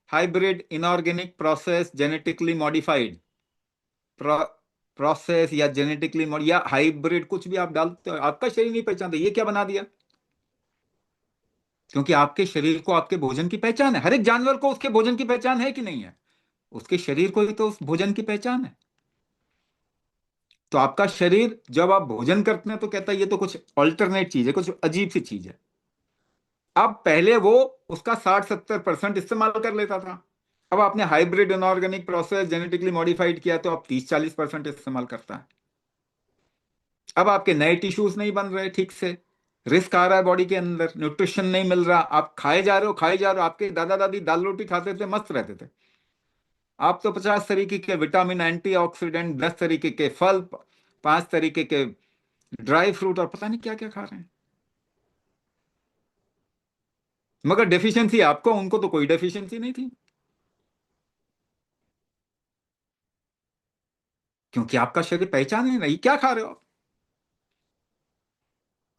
C: hybrid, inorganic, process, genetically modified, process या जेनेटिकली या हाइब्रिड, कुछ भी आप डालते हो आपका शरीर नहीं पहचानता ये क्या बना दिया। क्योंकि आपके शरीर को आपके भोजन की पहचान है। हर एक जानवर को उसके भोजन की पहचान है कि नहीं है? उसके शरीर को ही तो उस भोजन की पहचान है। तो आपका शरीर जब आप भोजन करते हैं तो कहता है ये तो कुछ अल्टरनेट चीज है, कुछ अजीब सी चीज है। अब पहले वो उसका 60-70% इस्तेमाल कर लेता था। अब आपने hybrid, inorganic, process, genetically modified किया तो अब 30-40% इस्तेमाल करता है। अब आपके नए टिश्यूज नहीं बन रहे ठीक से, रिस्क आ रहा है बॉडी के अंदर, न्यूट्रिशन नहीं मिल रहा, आप खाए जा रहे हो खाए जा रहे हो। आपके दादा दादी दाल रोटी खाते थे, मस्त रहते थे। आप तो 50 तरीके के विटामिन, एंटीऑक्सीडेंट, 10 तरीके के फल, 5 तरीके के ड्राई फ्रूट, और पता नहीं क्या क्या खा रहे हैं। मगर डेफिशिएंसी आपको, उनको तो कोई डेफिशिएंसी नहीं थी, क्योंकि आपका शरीर पहचान ही नहीं क्या खा रहे हो आप।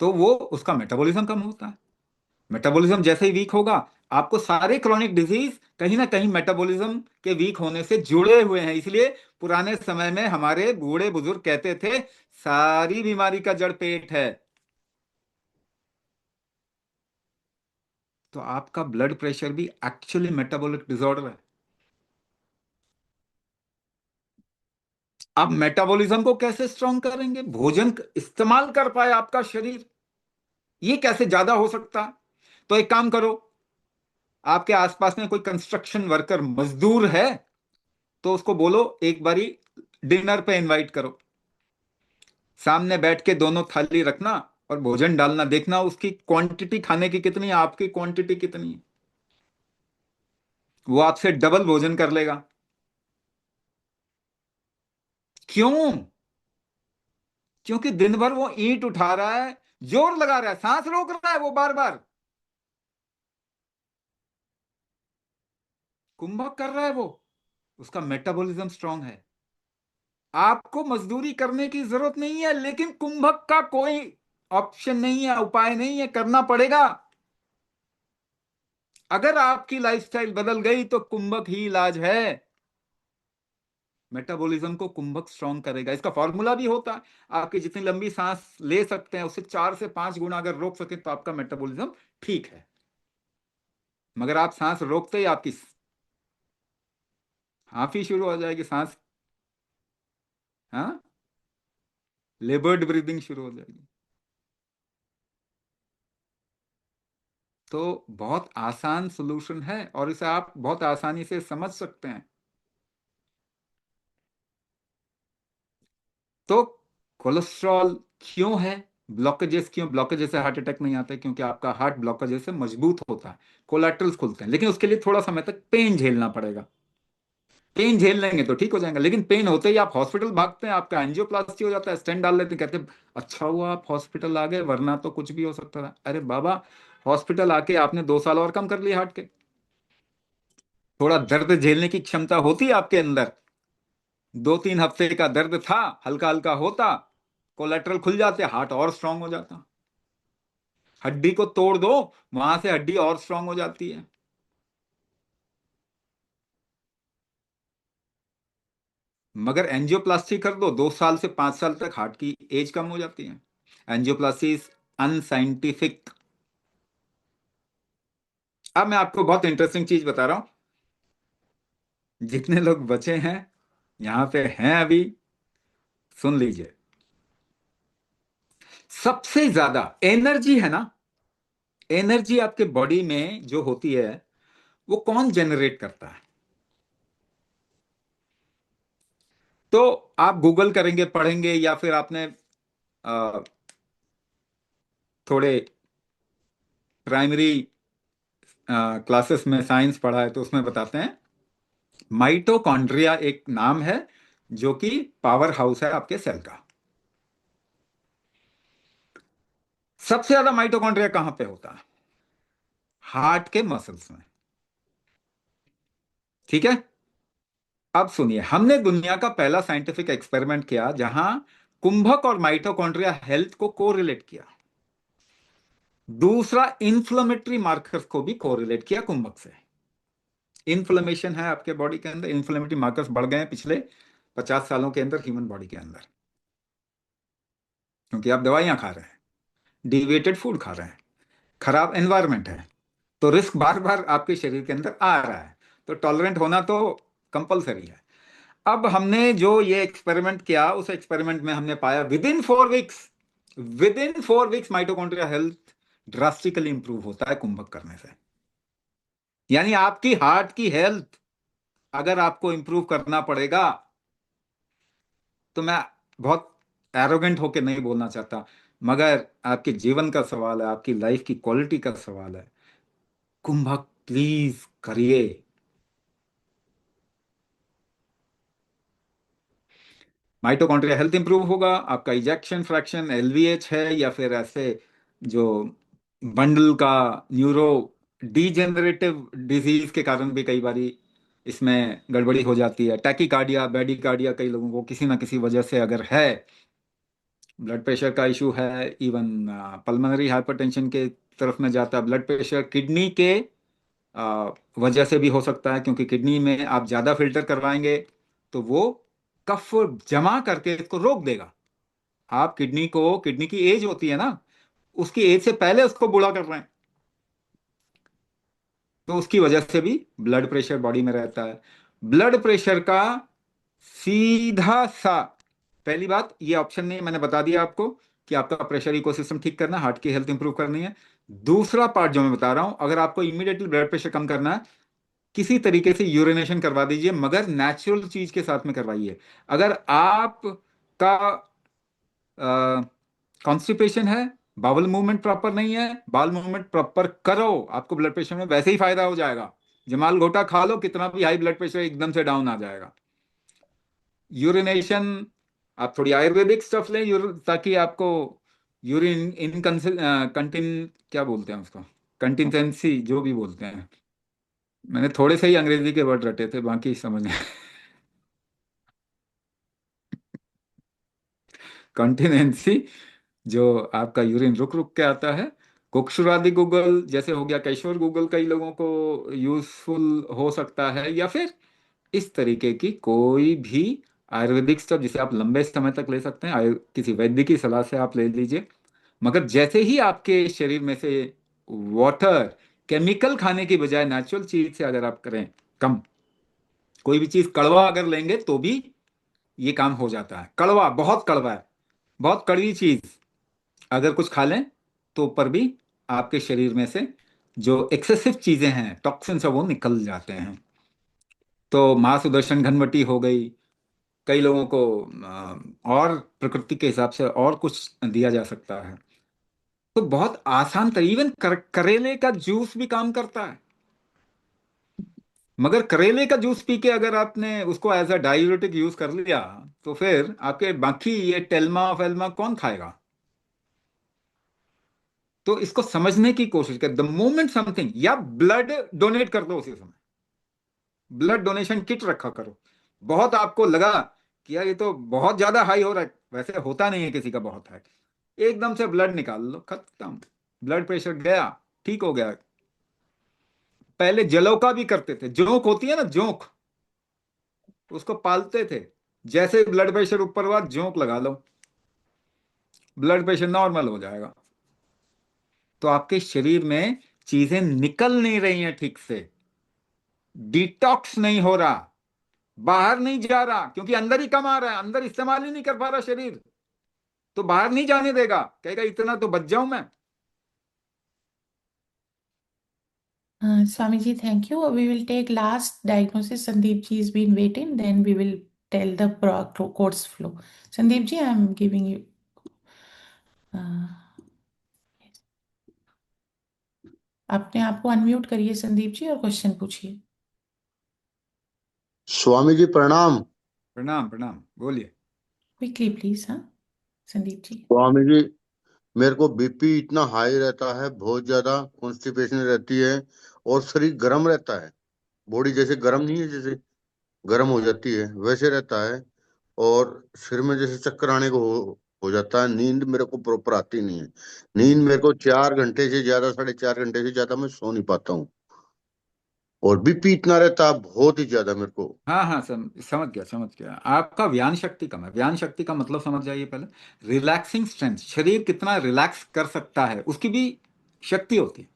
C: तो वो उसका मेटाबॉलिज्म कम होता है। मेटाबॉलिज्म जैसे ही वीक होगा, आपको सारे क्रॉनिक डिजीज कहीं ना कहीं मेटाबॉलिज्म के वीक होने से जुड़े हुए हैं। इसलिए पुराने समय में हमारे बूढ़े बुजुर्ग कहते थे सारी बीमारी का जड़ पेट है। तो आपका ब्लड प्रेशर भी एक्चुअली मेटाबॉलिक डिसऑर्डर है। आप मेटाबॉलिज्म को कैसे स्ट्रांग करेंगे? भोजन इस्तेमाल कर पाए आपका शरीर, ये कैसे ज्यादा हो सकता? तो एक काम करो, आपके आसपास में कोई कंस्ट्रक्शन वर्कर मजदूर है तो उसको बोलो एक बारी डिनर पे इनवाइट करो। सामने बैठ के दोनों थाली रखना और भोजन डालना, देखना उसकी क्वांटिटी खाने की कितनी है, आपकी क्वांटिटी कितनी है। वो आपसे डबल भोजन कर लेगा। क्यों? क्योंकि दिन भर वो ईंट उठा रहा है, जोर लगा रहा है, सांस रोक रहा है वो बार बार, कुंभक कर रहा है वो। उसका मेटाबॉलिज्म स्ट्रांग है। आपको मजदूरी करने की जरूरत नहीं है, लेकिन कुंभक का कोई ऑप्शन नहीं है, उपाय नहीं है, करना पड़ेगा। अगर आपकी लाइफस्टाइल बदल गई तो कुंभक ही इलाज है। मेटाबॉलिज्म को कुंभक स्ट्रांग करेगा। इसका फॉर्मूला भी होता है, आपकी जितनी लंबी सांस ले सकते हैं उससे 4 से 5 गुना अगर रोक सके तो आपका मेटाबॉलिज्म ठीक है। मगर आप सांस रोकते ही आपकी हाफी शुरू हो जाएगी, सांस, हाँ, लेबर्ड ब्रीदिंग शुरू हो जाएगी। तो बहुत आसान सॉल्यूशन है और इसे आप बहुत आसानी से समझ सकते हैं। तो कोलेस्ट्रॉल क्यों है? ब्लॉकेजेस क्यों? ब्लॉकेजेस से हार्ट अटैक नहीं आता है, क्योंकि आपका हार्ट ब्लॉकेजेस से मजबूत होता है, कोलेट्रल्स खुलते हैं। लेकिन उसके लिए थोड़ा समय तक पेन झेलना पड़ेगा। पेन झेल लेंगे तो ठीक हो जाएगा, लेकिन पेन होते ही आप हॉस्पिटल भागते हैं, आपका एंजियोप्लास्टी हो जाता है, स्टेंट डाल लेते हैं, कहते हैं अच्छा हुआ आप हॉस्पिटल आ गए वरना तो कुछ भी हो सकता था। अरे बाबा, हॉस्पिटल आके आपने 2 साल और कम कर लिए हार्ट के। थोड़ा दर्द झेलने की क्षमता होती है आपके अंदर, 2-3 हफ्ते का दर्द था, हल्का हल्का होता, कोलेट्रल खुल जाते, हार्ट और स्ट्रांग हो जाता। हड्डी को तोड़ दो, वहां से हड्डी और स्ट्रांग हो जाती है। मगर एंजियोप्लास्टी कर दो, 2 साल से 5 साल तक हार्ट की एज कम हो जाती है। Angioplasty unscientific. अब मैं आपको बहुत इंटरेस्टिंग चीज बता रहा हूं, जितने लोग बचे हैं यहां पे हैं अभी, सुन लीजिए। सबसे ज्यादा एनर्जी है ना, एनर्जी आपके बॉडी में जो होती है वो कौन जनरेट करता है? तो आप गूगल करेंगे, पढ़ेंगे, या फिर आपने अ, थोड़े प्राइमरी क्लासेस में साइंस पढ़ा है, तो उसमें बताते हैं माइटोकॉन्ड्रिया एक नाम है जो कि पावर हाउस है आपके सेल का। सबसे ज्यादा माइटोकॉन्ड्रिया कहां पे होता है? हार्ट के मसल्स में। ठीक है। अब सुनिए, हमने दुनिया का पहला साइंटिफिक एक्सपेरिमेंट किया जहां कुंभक और माइटोकॉन्ड्रिया हेल्थ को कोरिलेट किया। दूसरा, इंफ्लेमेटरी मार्कर्स को भी कोरिलेट किया कुंभक से। इन्फ्लेमेशन है आपके बॉडी के अंदर, इन्फ्लेमेटरी मार्कर्स बढ़ गए हैं पिछले 50 सालों के अंदर ह्यूमन बॉडी के अंदर, क्योंकि आप दवाइयां खा रहे हैं, डिविएटेड फूड खा रहे हैं, खराब एनवायरनमेंट है, तो रिस्क बार बार आपके शरीर के अंदर आ रहा है। तो टॉलरेंट होना तो कंपलसरी है। अब हमने जो ये एक्सपेरिमेंट किया, उस एक्सपेरिमेंट में हमने पाया with in 4 weeks mitochondria health drastically improve होता है कुंभक करने से। यानी आपकी हार्ट की हेल्थ अगर आपको इंप्रूव करना पड़ेगा, तो मैं बहुत एरोगेंट होके नहीं बोलना चाहता, मगर आपके जीवन का सवाल है, आपकी लाइफ की क्वालिटी का सवाल है, कुंभक प्लीज करिए। माइटोकॉन्ड्रिया हेल्थ इंप्रूव होगा, आपका इजेक्शन फ्रैक्शन एलवीएच है या फिर ऐसे जो बंडल का न्यूरो डीजेनरेटिव डिजीज के कारण भी कई बारी इसमें गड़बड़ी हो जाती है। टैकीकार्डिया, बेडिकार्डिया कई लोगों को किसी ना किसी वजह से अगर है, ब्लड प्रेशर का इशू है, इवन पल्मोनरी हाइपरटेंशन के तरफ में जाता है। ब्लड प्रेशर किडनी के वजह से भी हो सकता है, क्योंकि किडनी में आप ज़्यादा फिल्टर करवाएंगे तो वो कफ जमा करके इसको रोक देगा। आप किडनी की एज होती है ना, उसकी एज से पहले उसको बूढ़ा कर रहे हैं, तो उसकी वजह से भी ब्लड प्रेशर बॉडी में रहता है। ब्लड प्रेशर का सीधा सा, पहली बात ये ऑप्शन नहीं है, मैंने बता दिया आपको कि आपका प्रेशर इकोसिस्टम ठीक करना, हार्ट की हेल्थ इंप्रूव करनी है। दूसरा पार्ट जो मैं बता रहा हूं, अगर आपको इमीडिएटली ब्लड प्रेशर कम करना है, किसी तरीके से यूरिनेशन करवा दीजिए, मगर नेचुरल चीज के साथ में करवाइए। अगर आप का कॉन्स्टिपेशन है, बावल मूवमेंट प्रॉपर नहीं है, बाल मूवमेंट प्रॉपर करो, आपको ब्लड प्रेशर में वैसे ही फायदा हो जाएगा। जमाल घोटा खा लो, कितना भी हाई ब्लड प्रेशर एकदम से डाउन आ जाएगा। यूरिनेशन, आप थोड़ी आयुर्वेदिक स्टफ लें ताकि आपको यूरिन इन कंटिन, क्या बोलते हैं उसको, कंटिजेंसी जो भी बोलते हैं, मैंने थोड़े से ही अंग्रेजी के वर्ड रटे थे, बाकी समझ नहीं। कंटिनेंसी, जो आपका यूरिन रुक रुक के आता है। कुक्षुरादि गूगल जैसे हो गया, कैशोर गूगल कई लोगों को यूजफुल हो सकता है, या फिर इस तरीके की कोई भी आयुर्वेदिक स्टफ जिसे आप लंबे समय तक ले सकते हैं, किसी वैद्य की सलाह से आप ले लीजिए। मगर जैसे ही आपके शरीर में से वाटर, केमिकल खाने की बजाय नेचुरल चीज से अगर आप करें कम, कोई भी चीज कड़वा अगर लेंगे तो भी ये काम हो जाता है। कड़वा, बहुत कड़वा है, बहुत कड़वी चीज अगर कुछ खा लें तो ऊपर भी आपके शरीर में से जो एक्सेसिव चीजें हैं, टॉक्सिन्स है, वो निकल जाते हैं। तो माँ सुदर्शन घनवटी हो गई, कई लोगों को और प्रकृति के हिसाब से और कुछ दिया जा सकता है। तो बहुत आसान तरीके, इवन करेले का जूस भी काम करता है। मगर करेले का जूस पी के अगर आपने उसको एज अ डायूरेटिक यूज कर लिया, तो फिर आपके बाकी ये टेल्मा फेल्मा कौन खाएगा? तो इसको समझने की कोशिश कर, द मोमेंट समथिंग, या ब्लड डोनेट कर दो उसी समय, ब्लड डोनेशन किट रखा करो। बहुत आपको लगा कि यार ये तो बहुत ज्यादा हाई हो रहा है, वैसे होता नहीं है किसी का बहुत हाई, एकदम से ब्लड निकाल लो, खत्म, ब्लड प्रेशर गया, ठीक हो गया। पहले जलौका भी करते थे, जोंक होती है ना, जोंक, उसको पालते थे, जैसे ब्लड प्रेशर ऊपर हुआ जोंक लगा लो, ब्लड प्रेशर नॉर्मल हो जाएगा। तो आपके शरीर में चीजें निकल नहीं रही हैं ठीक से, डिटॉक्स नहीं हो रहा, बाहर नहीं जा रहा, क्योंकि अंदर ही कम आ रहा है, अंदर इस्तेमाल ही नहीं कर पा रहा शरीर, तो बाहर नहीं जाने देगा, कहेगा इतना तो बच जाऊं मैं।
A: Swamiji, thank you. We will take last diagnosis. Sandeep ji has been waiting. Then we will tell the course flow. Sandeep ji, I am giving you. uh, अपने आप को अनम्यूट करिए संदीप जी और क्वेश्चन पूछिए।
D: स्वामी जी प्रणाम।
C: प्रणाम प्रणाम, बोलिए।
A: Quickly please. हाँ संदीप जी।
D: स्वामी जी, मेरे को बीपी इतना हाई रहता है, बहुत ज्यादा कॉन्स्टिपेशन रहती है, और शरीर गर्म रहता है। बॉडी जैसे गर्म नहीं है, जैसे गर्म हो जाती है वैसे रहता है। और सिर में जैसे चक्कर आने को हो जाता है। नींद मेरे को प्रॉपर आती नहीं है। नींद मेरे को 4 घंटे से ज्यादा, 4.5 घंटे से ज्यादा मैं सो नहीं पाता हूँ। और बीपी इतना रहता है, बहुत ही ज्यादा मेरे को।
C: हाँ हाँ, समझ गया समझ गया। आपका व्यान शक्ति कम है। व्यान शक्ति का मतलब समझ जाइए पहले। रिलैक्सिंग स्ट्रेंथ, शरीर कितना रिलैक्स कर सकता है उसकी भी शक्ति होती है।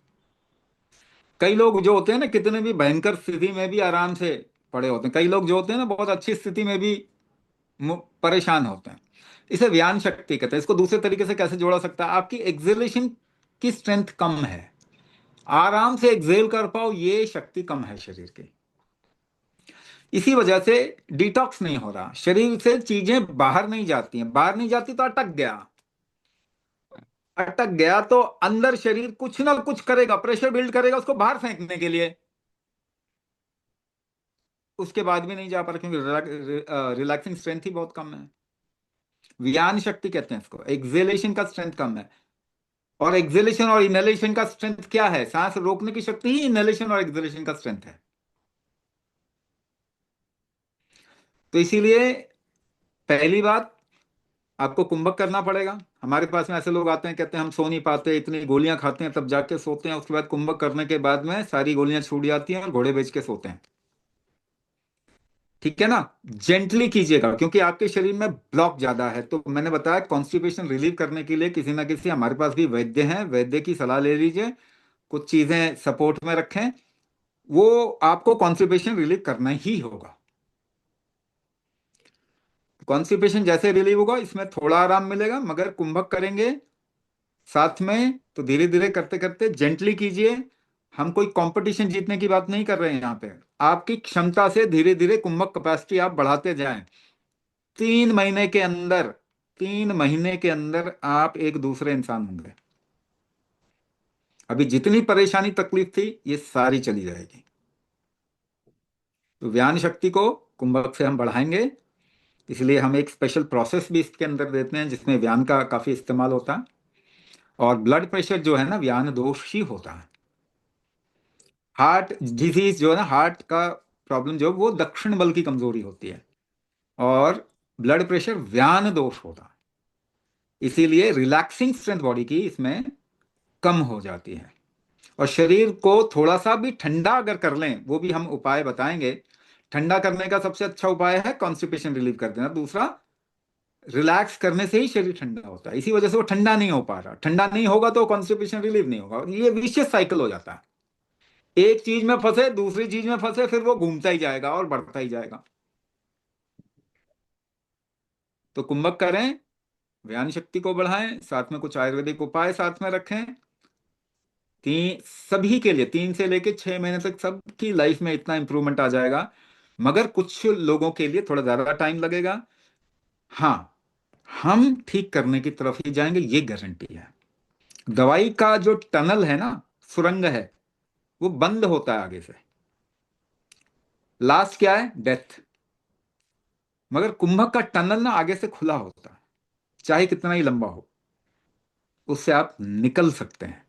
C: कई लोग जो होते हैं ना, कितने भी भयंकर स्थिति में भी आराम से पड़े होते हैं। कई लोग जो होते हैं ना, बहुत अच्छी स्थिति में भी परेशान होते हैं। इसे व्यान शक्ति कहते हैं। इसको दूसरे तरीके से कैसे जोड़ा सकता है? आपकी एक्सेलेशन की स्ट्रेंथ कम है, आराम से एक्सेल कर पाओ, ये शक्ति कम है शरीर की। इसी वजह से डिटॉक्स नहीं हो रहा, शरीर से चीजें बाहर नहीं जाती हैं। बाहर नहीं जाती तो अटक गया, अटक गया तो अंदर शरीर कुछ ना कुछ करेगा, प्रेशर बिल्ड करेगा उसको बाहर फेंकने के लिए। उसके बाद भी नहीं जा पा रहा, क्योंकि रिलैक्सिंग स्ट्रेंथ ही बहुत कम है। व्यान शक्ति कहते हैं इसको। एक्सेलेशन का स्ट्रेंथ कम है। और एक्सेलेशन और इनहेलेशन का स्ट्रेंथ क्या है? सांस रोकने की शक्ति ही इनहेलेशन और एक्सेलेशन का स्ट्रेंथ है। तो इसीलिए पहली बात, आपको कुंभक करना पड़ेगा। हमारे पास में ऐसे लोग आते हैं, कहते हैं हम सो नहीं पाते, इतनी गोलियां खाते हैं तब जाके सोते हैं, उसके बाद कुंभक करने के बाद में सारी गोलियां छूट जाती हैं और घोड़े बेच के सोते हैं। ठीक है ना? जेंटली कीजिएगा, क्योंकि आपके शरीर में ब्लॉक ज्यादा है। तो मैंने बताया कॉन्स्टिपेशन रिलीव करने के लिए किसी ना किसी, हमारे पास भी वैद्य हैं, वैद्य की सलाह ले लीजिए, कुछ चीजें सपोर्ट में रखें, वो आपको कॉन्स्टिपेशन रिलीव करना ही होगा। कॉन्स्टिपेशन जैसे रिलीव होगा, इसमें थोड़ा आराम मिलेगा, मगर कुंभक करेंगे साथ में तो धीरे धीरे करते करते जेंटली कीजिए। हम कोई कंपटीशन जीतने की बात नहीं कर रहे हैं यहाँ पे। आपकी क्षमता से धीरे धीरे कुंभक कैपेसिटी आप बढ़ाते जाएं। 3 महीने के अंदर, 3 महीने के अंदर आप एक दूसरे इंसान होंगे। अभी जितनी परेशानी तकलीफ थी, ये सारी चली जाएगी। तो व्यान शक्ति को कुंभक से हम बढ़ाएंगे। इसलिए हम एक स्पेशल प्रोसेस भी इसके अंदर देते हैं, जिसमें व्यान का काफी इस्तेमाल होता है। और ब्लड प्रेशर जो है ना, व्यान दोष ही होता है। हार्ट डिजीज जो है ना, हार्ट का प्रॉब्लम जो, वो दक्षिण बल की कमजोरी होती है, और ब्लड प्रेशर व्यान दोष होता है। इसीलिए रिलैक्सिंग स्ट्रेंथ बॉडी की इसमें कम हो जाती है। और शरीर को थोड़ा सा भी ठंडा अगर कर लें, वो भी हम उपाय बताएंगे। ठंडा करने का सबसे अच्छा उपाय है कॉन्स्टिपेशन रिलीव कर देना। दूसरा, रिलैक्स करने से ही शरीर ठंडा होता है। इसी वजह से वो ठंडा नहीं हो पा रहा। ठंडा नहीं होगा तो कॉन्स्टिपेशन रिलीव नहीं होगा। ये विशियस साइकिल हो जाता है। एक चीज में फंसे, दूसरी चीज में फंसे, फिर वो घूमता ही जाएगा और बढ़ता ही जाएगा। तो कुंभक करें, व्यान शक्ति को बढ़ाएं, साथ में कुछ आयुर्वेदिक उपाय साथ में रखें। सभी के लिए 3 से लेके 6 महीने तक सबकी लाइफ में इतना इंप्रूवमेंट आ जाएगा। मगर कुछ लोगों के लिए थोड़ा ज्यादा टाइम लगेगा। हाँ, हम ठीक करने की तरफ ही जाएंगे, ये गारंटी है। दवाई का जो टनल है ना, सुरंग है, वो बंद होता है आगे से। लास्ट क्या है? डेथ। मगर कुंभक का टनल ना आगे से खुला होता है, चाहे कितना ही लंबा हो, उससे आप निकल सकते हैं।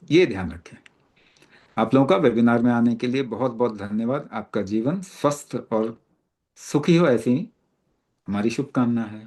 C: ये ध्यान रखें। आप लोगों का वेबिनार में आने के लिए बहुत बहुत धन्यवाद। आपका जीवन स्वस्थ और सुखी हो, ऐसी हमारी शुभकामना है।